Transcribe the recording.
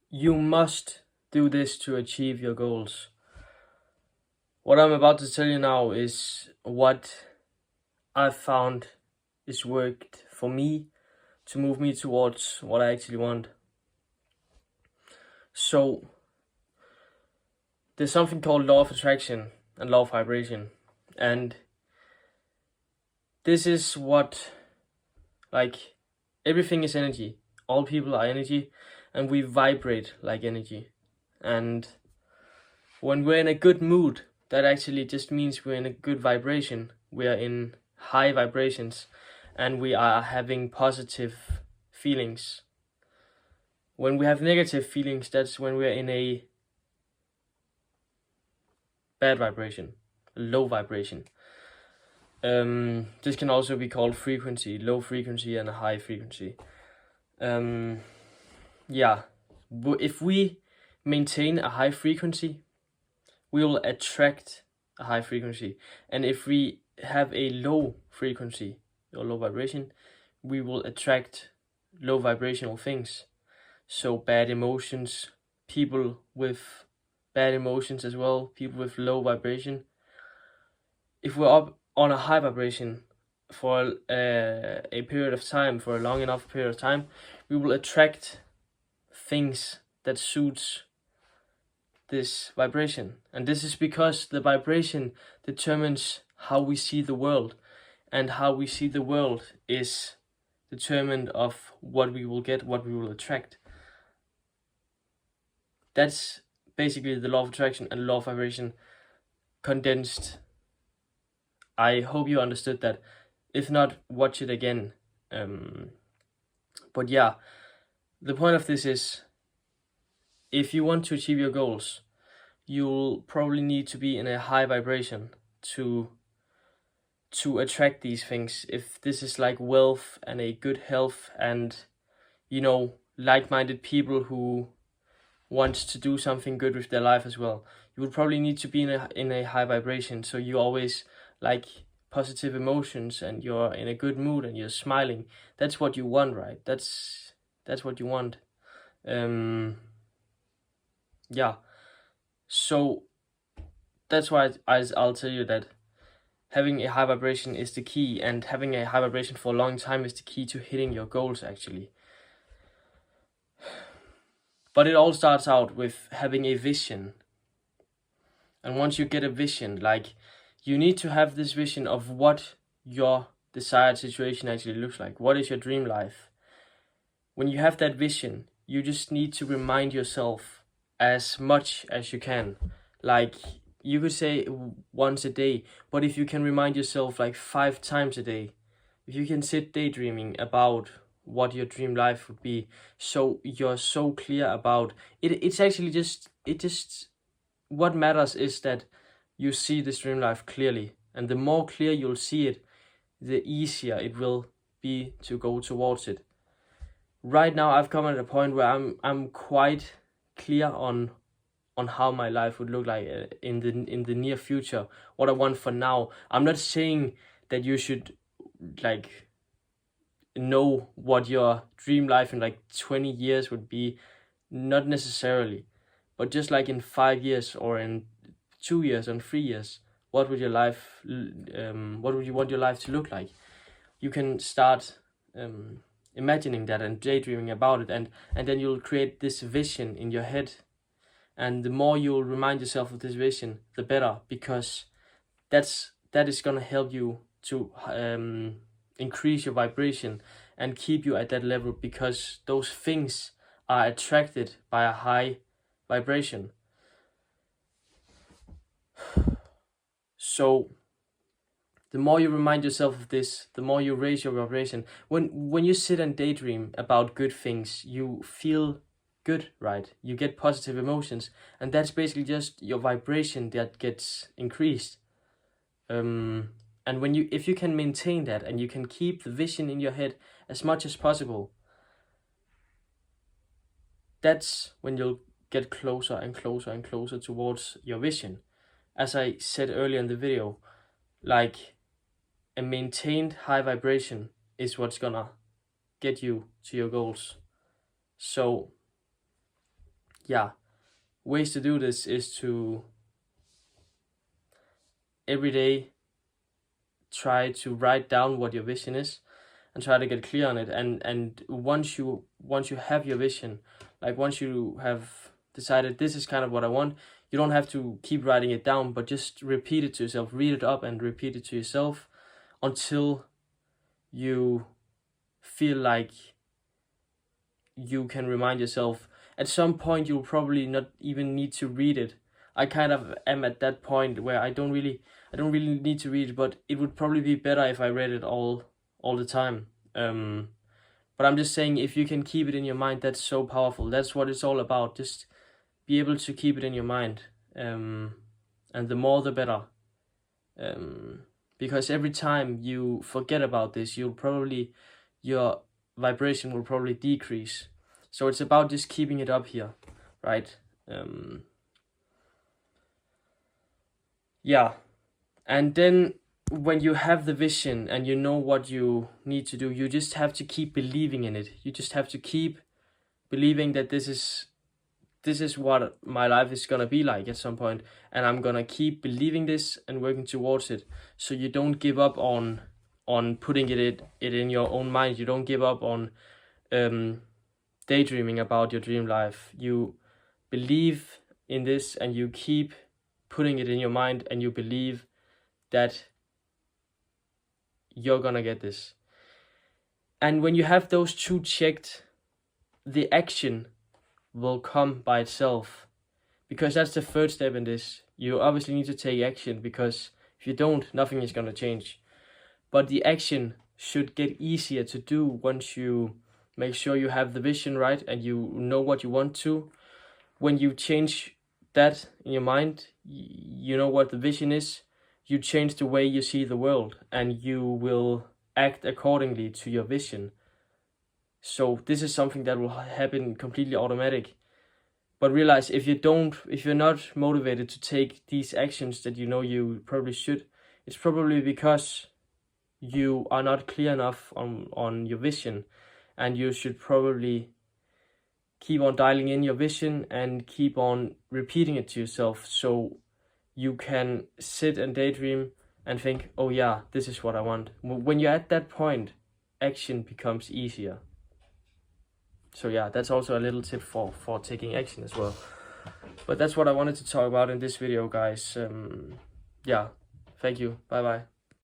You must do this to achieve your goals. What I'm about to tell you now is what I've found is worked for me to move me towards what I actually want. So, there's something called law of attraction and law of vibration. And this is what, like, everything is energy. All people are energy, and we vibrate like energy. And when we're in a good mood, that actually just means we're in a good vibration. We are in high vibrations and we are having positive feelings. When we have negative feelings, that's when we're in a bad vibration, a low vibration. This can also be called frequency, low frequency and a high frequency. Yeah, if we maintain a high frequency, we will attract a high frequency. And if we have a low frequency or low vibration, we will attract low vibrational things. So bad emotions, people with bad emotions as well, people with low vibration. If we're up on a high vibration for a period of time, for a long enough period of time, we will attract things that suits this vibration. And this is because the vibration determines how we see the world, and how we see the world is determined of what we will get, what we will attract. That's basically the law of attraction and law of vibration condensed. I hope you understood that. If not, watch it again. But yeah, the point of this is, if you want to achieve your goals, you'll probably need to be in a high vibration to attract these things. If this is like wealth and a good health and, like-minded people who want to do something good with their life as well, you would probably need to be in a high vibration. So you always like positive emotions and you're in a good mood and you're smiling. That's what you want, right? That's what you want. Yeah. So that's why I'll tell you that having a high vibration is the key, and having a high vibration for a long time is the key to hitting your goals, actually. But it all starts out with having a vision. And once you get a vision, like, you need to have this vision of what your desired situation actually looks like. What is your dream life? When you have that vision, you just need to remind yourself as much as you can. Like, you could say once a day, but if you can remind yourself like 5 times a day, if you can sit daydreaming about what your dream life would be, so you're so clear about it, it's actually just what matters is that you see this dream life clearly, and the more clear you'll see it, the easier it will be to go towards it. Right now, I've come at a point where I'm quite clear on how my life would look like in the near future, what I want for now. I'm not saying that you should like know what your dream life in like 20 years would be, not necessarily, but just like in 5 years or in 2 years and 3 years, what would what would you want your life to look like? You can start imagining that and daydreaming about it, and then you'll create this vision in your head. And the more you'll remind yourself of this vision, the better, because that is gonna help you to increase your vibration and keep you at that level, because those things are attracted by a high vibration. So the more you remind yourself of this, the more you raise your vibration. When you sit and daydream about good things, you feel good, right? You get positive emotions, and that's basically just your vibration that gets increased. And if you can maintain that and you can keep the vision in your head as much as possible, that's when you'll get closer and closer and closer towards your vision. As I said earlier in the video, like, a maintained high vibration is what's gonna get you to your goals. So yeah, ways to do this is to every day try to write down what your vision is and try to get clear on it. And once you have your vision, like once you have decided this is kind of what I want, you don't have to keep writing it down, but just repeat it to yourself, read it up and repeat it to yourself until you feel like you can remind yourself. At some point you'll probably not even need to read it. I kind of am at that point where I don't really need to read it, but it would probably be better if I read it all the time. But I'm just saying, if you can keep it in your mind, that's so powerful. That's what it's all about. Just be able to keep it in your mind, and the more the better. Because every time you forget about this, your vibration will probably decrease. So it's about just keeping it up here, right? Yeah. And then when you have the vision and you know what you need to do, you just have to keep believing in it. You just have to keep believing that this is what my life is gonna be like at some point, and I'm gonna keep believing this and working towards it. So you don't give up on putting it in your own mind. You don't give up on daydreaming about your dream life. You believe in this and you keep putting it in your mind, and you believe that you're gonna get this. And when you have those two checked, the action will come by itself, because that's the third step in this. You obviously need to take action, because if you don't, nothing is gonna change. But the action should get easier to do once you make sure you have the vision right and you know what you want to. When you change that in your mind, you know what the vision is, you change the way you see the world, and you will act accordingly to your vision. So this is something that will happen completely automatic. But realize, if you're not motivated to take these actions that you know you probably should, it's probably because you are not clear enough on your vision, and you should probably keep on dialing in your vision and keep on repeating it to yourself, so you can sit and daydream and think, oh yeah, this is what I want. When you're at that point, action becomes easier. So yeah, that's also a little tip for taking action as well. But that's what I wanted to talk about in this video, guys. Yeah, thank you. Bye bye.